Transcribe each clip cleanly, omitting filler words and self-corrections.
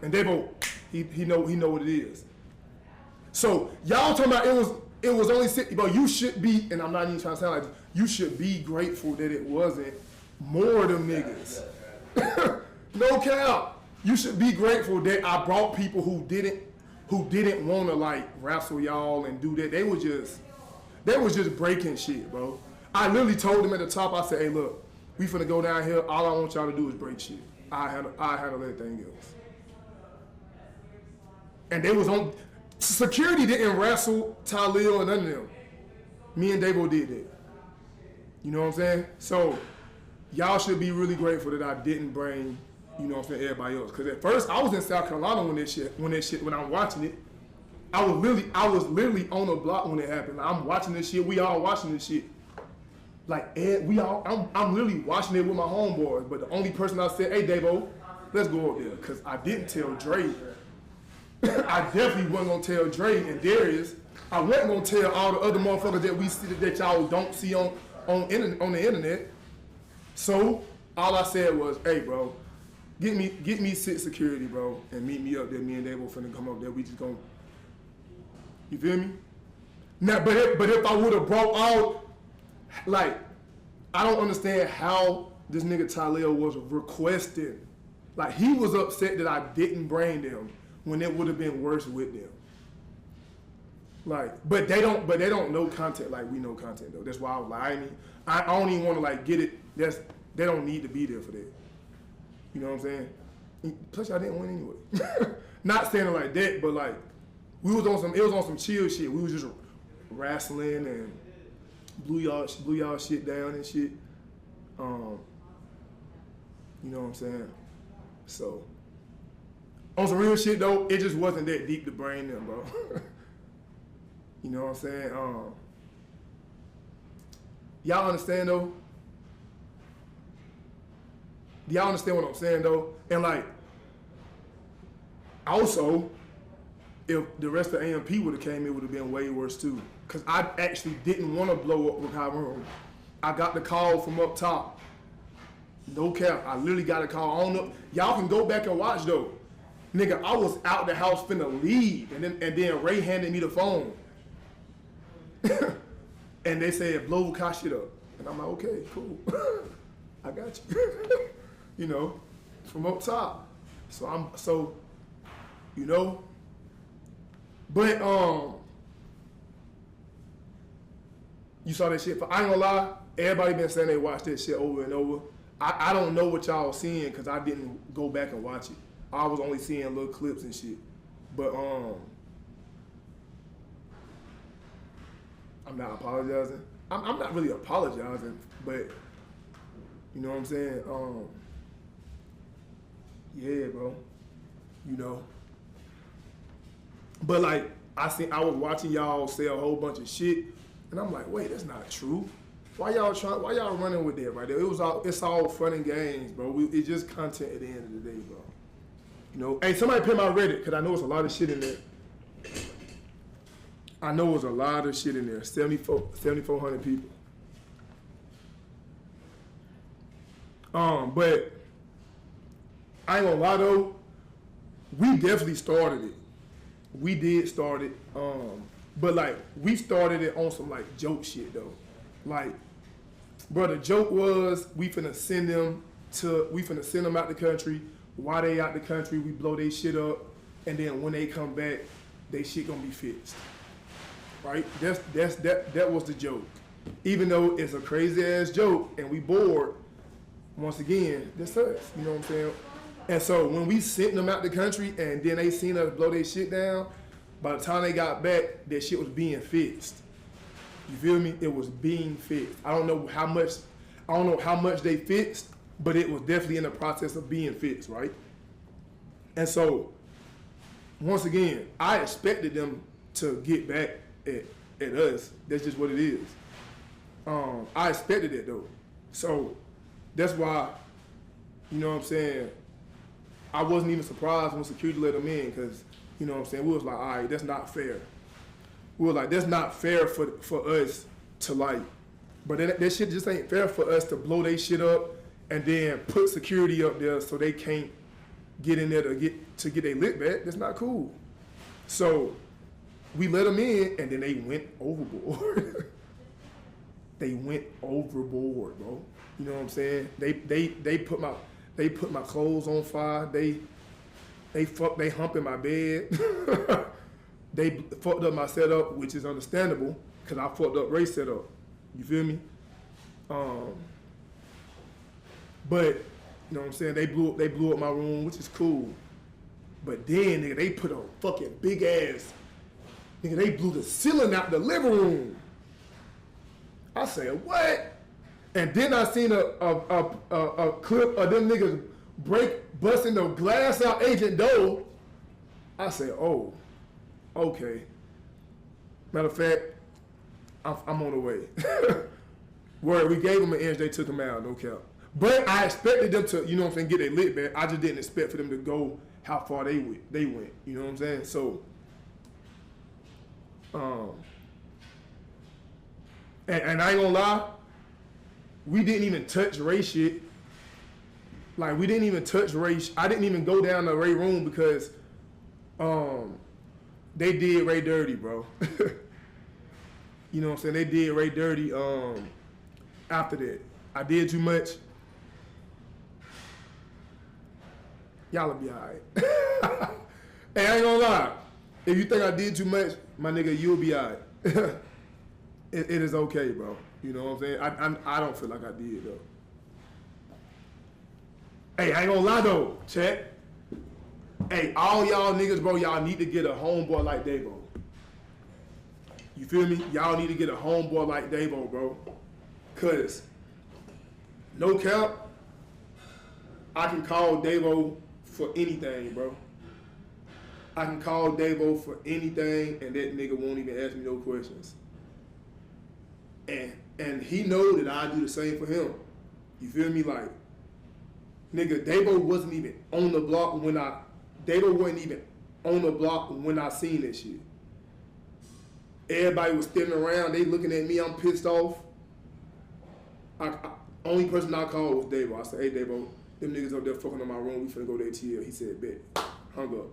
And Davo, he know what it is. So y'all talking about it was only 60, but you should be, and I'm not even trying to sound like this, you should be grateful that it wasn't more of them niggas. No cap. You should be grateful that I brought people who didn't want to like wrestle y'all and do that. They was just breaking shit, bro. I literally told them at the top, I said, hey, look, we finna go down here. All I want y'all to do is break shit. I handle everything else. And they was on, security didn't wrestle Tylil and none of them. Me and Davo did that. You know what I'm saying? So y'all should be really grateful that I didn't bring, you know what I'm saying, everybody else. Cause at first I was in South Carolina when I'm watching it. I was literally on the block when it happened. Like, I'm watching this shit. We all watching this shit. Like I'm literally watching it with my homeboys. But the only person I said, hey Davo, let's go up there. Cause I didn't tell Dre. I definitely wasn't gonna tell Dre and Darius. I wasn't gonna tell all the other motherfuckers that we see that y'all don't see on the internet. So all I said was, hey bro, get me sit security, bro, and meet me up there. Me and Davo finna come up there. We just gonna, you feel me? Now, but if I would have brought all, like, I don't understand how this nigga Tylil was requested. Like, he was upset that I didn't bring them when it would have been worse with them. Like, but they don't know content like we know content though. That's why I was like, I don't even want to like get it. They don't need to be there for that. You know what I'm saying? Plus, I didn't win anyway. Not saying it like that, but like it was on some chill shit. We was just wrestling and blew y'all shit down and shit. You know what I'm saying? So on some real shit though, it just wasn't that deep to bring them, bro. You know what I'm saying? Y'all understand though? Do y'all understand what I'm saying though? And like, also, if the rest of AMP would have came, it would have been way worse too. Cause I actually didn't want to blow up Rakai room. I got the call from up top. No cap, I literally got a call. I don't know. Y'all can go back and watch though. Nigga, I was out the house finna leave, and then Ray handed me the phone. And they said, blow Rakai shit up. And I'm like, okay, cool. I got you. You know, from up top. So you know. But you saw that shit. I ain't gonna lie, everybody been saying they watched that shit over and over. I don't know what y'all seeing because I didn't go back and watch it. I was only seeing little clips and shit. But I'm not apologizing. I'm not really apologizing, but you know what I'm saying? Yeah, bro. You know. But like I was watching y'all say a whole bunch of shit, and I'm like, wait, that's not true. Why y'all running with that right there? It's all fun and games, bro. It's just content at the end of the day, bro. You know, hey, somebody pay my Reddit, because I know it's a lot of shit in there. I know it's a lot of shit in there. 7,400 people. But I ain't gonna lie though, we definitely started it. We did start it. But like we started it on some like joke shit though. Like, bro, the joke was we finna send them out the country. While they out the country, we blow they shit up, and then when they come back, they shit gonna be fixed. Right? That was the joke. Even though it's a crazy ass joke and we bored, once again, that's us. You know what I'm saying? And so when we sent them out the country and then they seen us blow their shit down, by the time they got back, that shit was being fixed. You feel me? It was being fixed. I don't know how much they fixed, but it was definitely in the process of being fixed, right? And so, once again, I expected them to get back at us. That's just what it is. I expected it though. So, that's why, you know what I'm saying, I wasn't even surprised when security let them in, because, you know what I'm saying, we was like, all right, that's not fair. We were like, that's not fair for us to like, but that shit just ain't fair for us to blow they shit up and then put security up there so they can't get in there to get their lick back. That's not cool. So we let them in, and then they went overboard. They went overboard, bro. You know what I'm saying? They put my clothes on fire. They humping my bed. They fucked up my setup, which is understandable, because I fucked up Ray's setup. You feel me? But you know what I'm saying? They blew up my room, which is cool. But then, nigga, they put a fucking big ass, nigga, they blew the ceiling out the living room. I said, what? And then I seen a clip of them niggas busting the glass out Agent Davo. I said, oh, okay. Matter of fact, I'm on the way. Word, we gave them an inch, they took them out, no cap. But I expected them to, you know what I'm saying, get their lit back. I just didn't expect for them to go how far they went, you know what I'm saying? So, and I ain't gonna lie, we didn't even touch Ray shit. Like, we didn't even touch Ray. I didn't even go down to Ray room because they did Ray dirty, bro. You know what I'm saying? They did Ray dirty after that. I did too much. Y'all will be all right. Hey, I ain't gonna lie. If you think I did too much, my nigga, you'll be all right. It is okay, bro. You know what I'm saying? I don't feel like I did, though. Hey, I ain't gonna lie, though, chat. Hey, all y'all niggas, bro, y'all need to get a homeboy like Davo. You feel me? Y'all need to get a homeboy like Davo, bro. Cause, no cap, I can call Davo for anything, bro. I can call Davo for anything, and that nigga won't even ask me no questions. And he know that I do the same for him. You feel me? Like, nigga, Davo wasn't even on the block when I seen that shit. Everybody was standing around, they looking at me, I'm pissed off. Only person I called was Davo. I said, hey Davo, them niggas up there fucking on my room, we finna go to ATL. He said, bet. Hung up.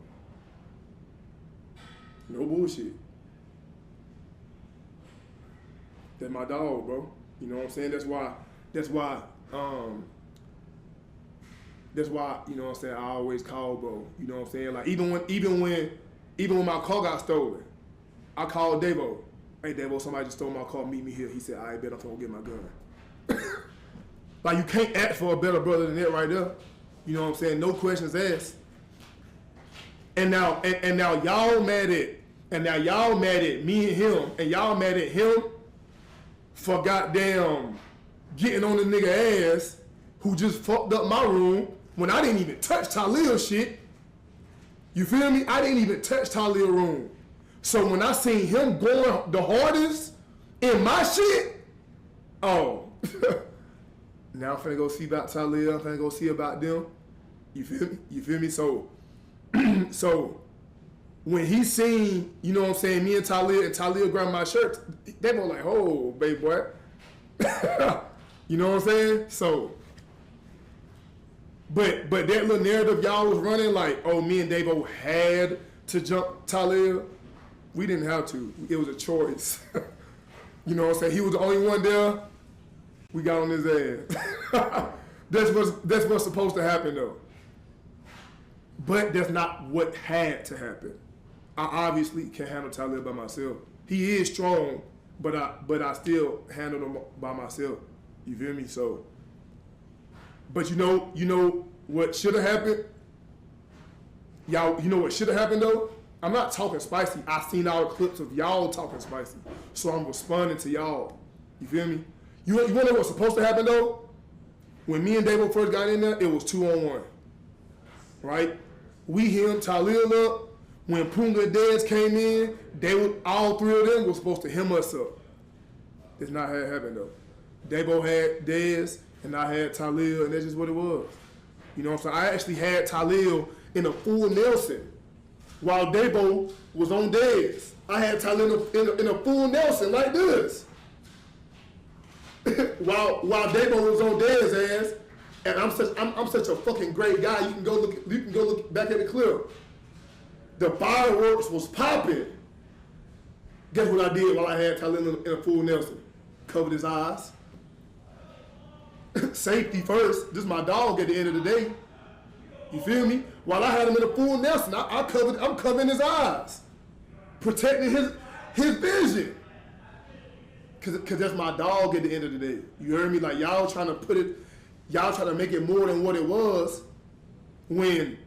No bullshit. That's my dog, bro. You know what I'm saying? That's why, you know what I'm saying, I always call, bro. You know what I'm saying? Like, even when my car got stolen, I called Davo. Hey, Davo, somebody just stole my car, meet me here. He said, all right, bet I'm gonna get my gun. Like, you can't ask for a better brother than that right there. You know what I'm saying? No questions asked. And now y'all mad at me and him, and y'all mad at him for goddamn getting on the nigga ass who just fucked up my room when I didn't even touch Tylil shit. You feel me? I didn't even touch Tylil room. So when I seen him going the hardest in my shit, oh, now I'm finna go see about Tylil, I'm finna go see about them. You feel me? You feel me? So, so when he seen, you know what I'm saying, me and Tylil grabbed my shirt, they were like, oh, baby boy. You know what I'm saying? So, but that little narrative y'all was running, like, oh, me and Davo had to jump Tylil. We didn't have to. It was a choice. You know what I'm saying? He was the only one there. We got on his ass. That's what's supposed to happen, though. But that's not what had to happen. I obviously can handle Tylil by myself. He is strong, but I still handle him by myself. You feel me? So, but you know what should have happened? Y'all, you know what should have happened though? I'm not talking spicy. I seen all the clips of y'all talking spicy. So I'm responding to y'all. You feel me? You want to know what's supposed to happen though? When me and Davo first got in there, it was 2-on-1. Right? We him, Tylil up. When Punga and Dez came in, all three of them were supposed to hem us up. That's not how it happened though. Davo had Dez and I had Tylil, and that's just what it was. You know what I'm saying? I actually had Tylil in a full Nelson while Davo was on Dez. I had Tylil in a full Nelson like this. while Davo was on Dez's ass, And I'm such a fucking great guy. You can go look back at the clip. The fireworks was popping. Guess what I did while I had Tylil in a full Nelson? Covered his eyes. Safety first. This is my dog at the end of the day. You feel me? While I had him in a full Nelson, I'm covering his eyes. Protecting his vision. Cause that's my dog at the end of the day. You heard me? Like y'all trying to make it more than what it was when,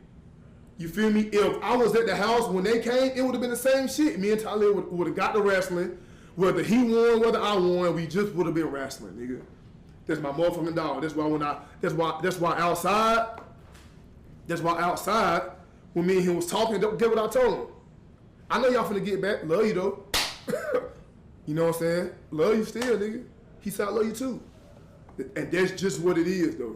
you feel me? If I was at the house when they came, it would have been the same shit. Me and Tylil would have got the wrestling. Whether he won, whether I won, we just would have been wrestling, nigga. That's my motherfucking dog. That's why outside, when me and him was talking, get what I told him. I know y'all finna get back. Love you though. You know what I'm saying? Love you still, nigga. He said I love you too. And that's just what it is though.